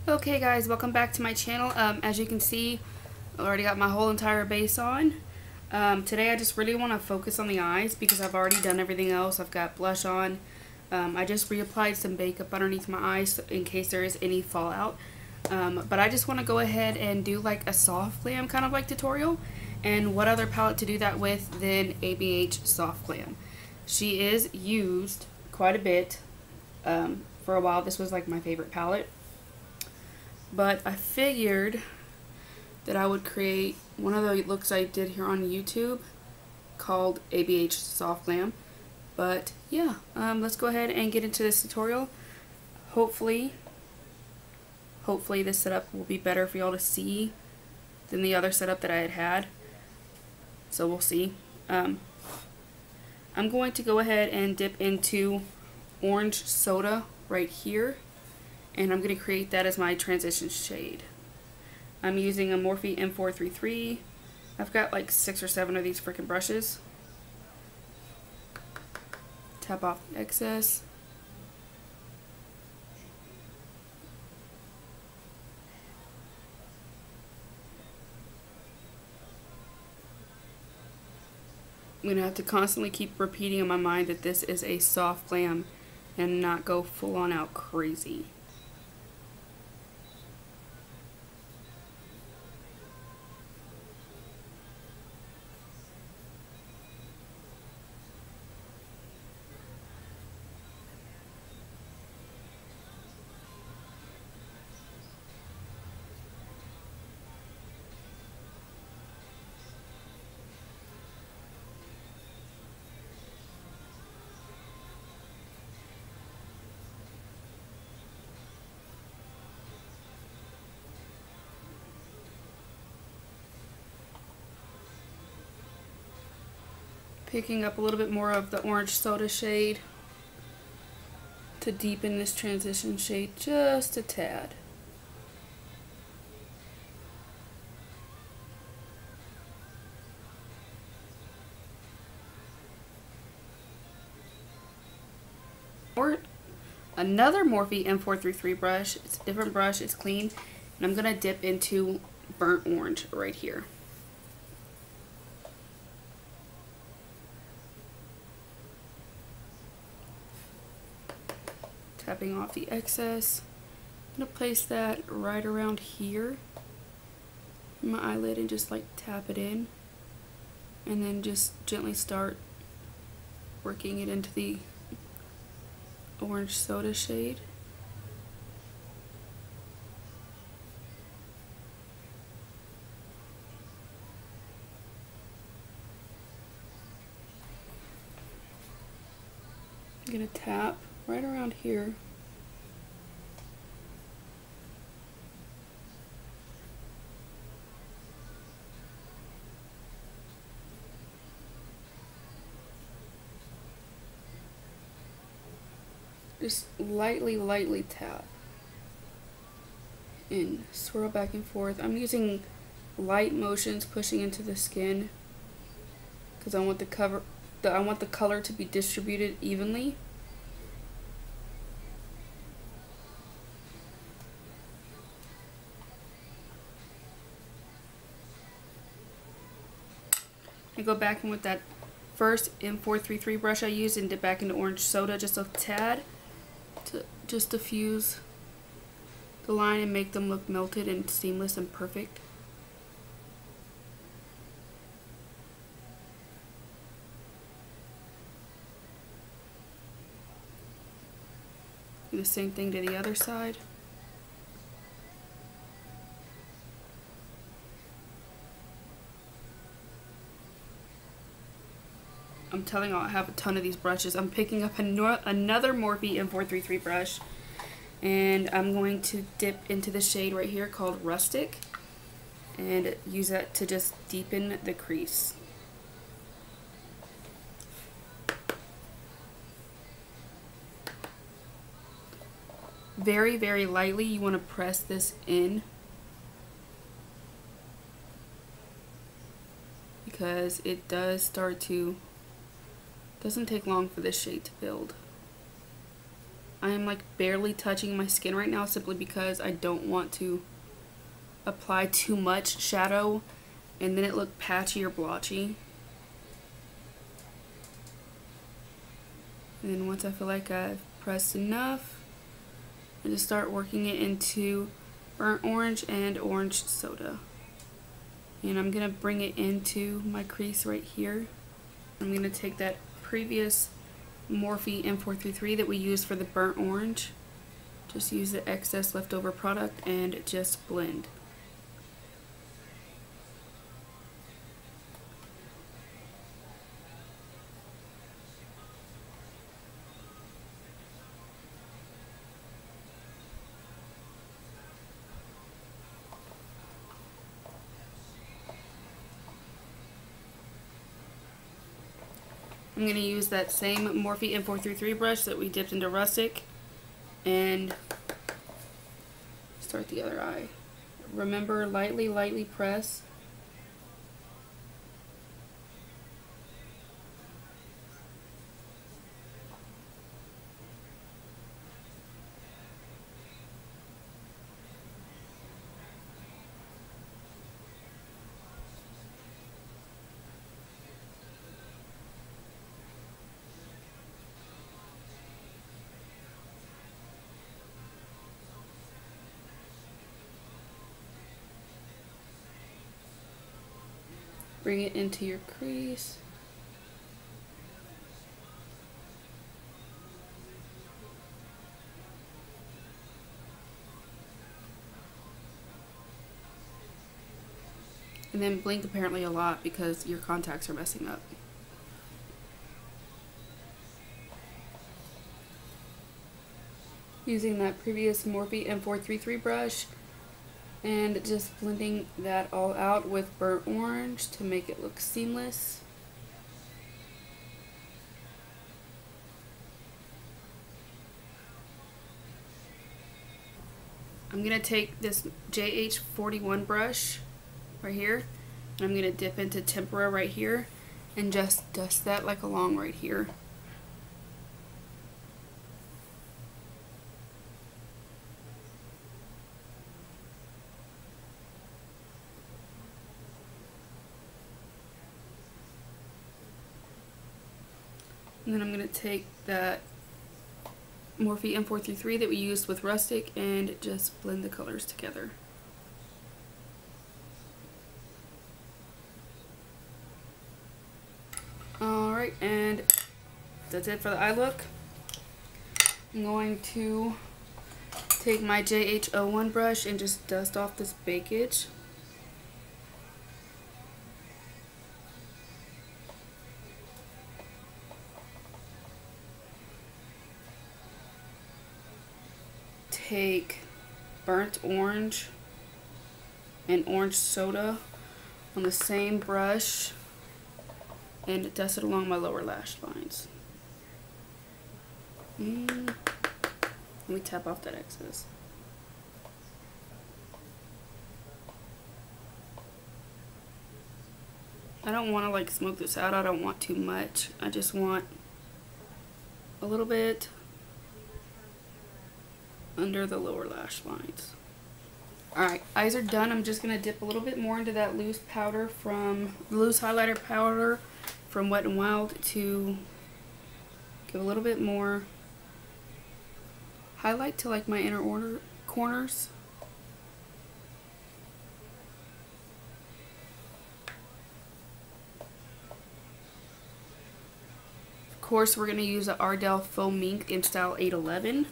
Okay guys, welcome back to my channel. As you can see, I already got my whole entire base on. Today I just really want to focus on the eyes because I've already done everything else. I've got blush on. I just reapplied some makeup underneath my eyes in case there is any fallout. But I just want to go ahead and do like a soft glam kind of like tutorial. And what other palette to do that with than ABH Soft Glam. She is used quite a bit. For a while this was like my favorite palette. But I figured that I would create one of the looks I did here on YouTube called ABH Soft Glam. But yeah, let's go ahead and get into this tutorial. Hopefully this setup will be better for y'all to see than the other setup that I had. So we'll see. I'm going to go ahead and dip into orange soda right here. And I'm going to create that as my transition shade. I'm using a Morphe M433. I've got like 6 or 7 of these freaking brushes. Tap off the excess. I'm going to have to constantly keep repeating in my mind that this is a soft glam and not go full on out crazy. Picking up a little bit more of the orange soda shade to deepen this transition shade just a tad. Or another Morphe M433 brush. It's a different brush, it's clean, and I'm gonna dip into burnt orange right here. Tapping off the excess. I'm going to place that right around here in my eyelid and just like tap it in. And then just gently start working it into the orange soda shade. I'm going to tap right around here. Just lightly tap and swirl back and forth. I'm using light motions pushing into the skin because I want the color to be distributed evenly. I go back in with that first M433 brush I used and dip back into orange soda just a tad to just diffuse the line and make them look melted and seamless and perfect. Do the same thing to the other side. I'm telling you, I have a ton of these brushes. I'm picking up another Morphe M433 brush, and I'm going to dip into the shade right here called Rustic and use that to just deepen the crease. Very lightly, you want to press this in because it does start to, doesn't take long for this shade to build. I am like barely touching my skin right now simply because I don't want to apply too much shadow and then it look patchy or blotchy. And then once I feel like I've pressed enough, I just start working it into burnt orange and orange soda. And I'm going to bring it into my crease right here. I'm going to take that previous Morphe M433 that we used for the burnt orange. Just use the excess leftover product and just blend. I'm going to use that same Morphe M433 brush that we dipped into rustic and start the other eye. Remember, lightly press. Bring it into your crease. And then blink apparently a lot because your contacts are messing up. Using that previous Morphe M433 brush and just blending that all out with burnt orange to make it look seamless. I'm going to take this JH41 brush right here and I'm going to dip into tempera right here and just dust that like along right here. And then I'm going to take that Morphe M433 that we used with rustic and just blend the colors together. Alright, and that's it for the eye look. I'm going to take my JH01 brush and just dust off this bakage. Take burnt orange and orange soda on the same brush and dust it along my lower lash lines. Let me tap off that excess. I don't want to like smoke this out. I don't want too much. I just want a little bit under the lower lash lines. Alright, eyes are done. I'm just going to dip a little bit more into that loose highlighter powder from Wet n Wild to give a little bit more highlight to like my inner corners. Of course, we're going to use the Ardell FauxMink in style 811.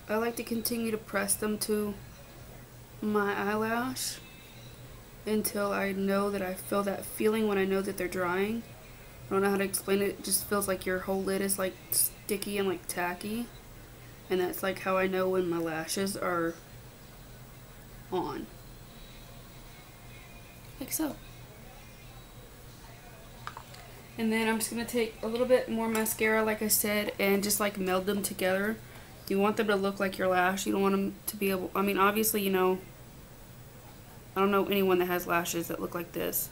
I like to continue to press them to my eyelash until I know that I feel that feeling when I know that they're drying. I don't know how to explain it. It just feels like your whole lid is like sticky and like tacky. And that's like how I know when my lashes are on. Like so. And then I'm just going to take a little bit more mascara, like I said, and just like meld them together. You want them to look like your lash. You don't want them to be able, I mean, obviously, you know, I don't know anyone that has lashes that look like this.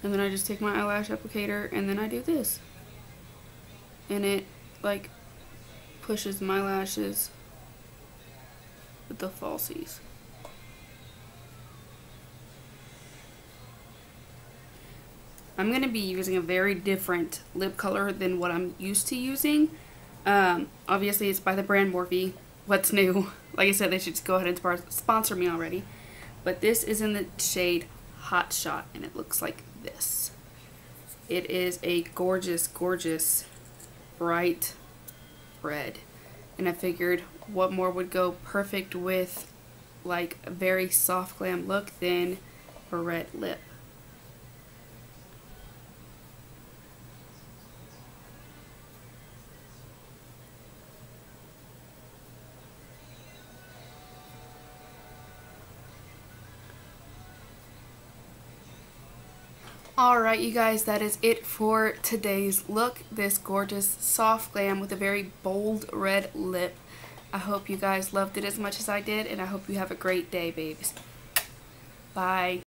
And then I just take my eyelash applicator and then I do this. And it like pushes my lashes with the falsies. I'm going to be using a very different lip color than what I'm used to using. Obviously it's by the brand Morphe. What's new? Like I said, they should just go ahead and sponsor me already. But this is in the shade Hotshot and it looks like this. It is a gorgeous, gorgeous bright red. And I figured what more would go perfect with like a very soft glam look than a red lip. Alright you guys, that is it for today's look. This gorgeous soft glam with a very bold red lip. I hope you guys loved it as much as I did, and I hope you have a great day, babes. Bye.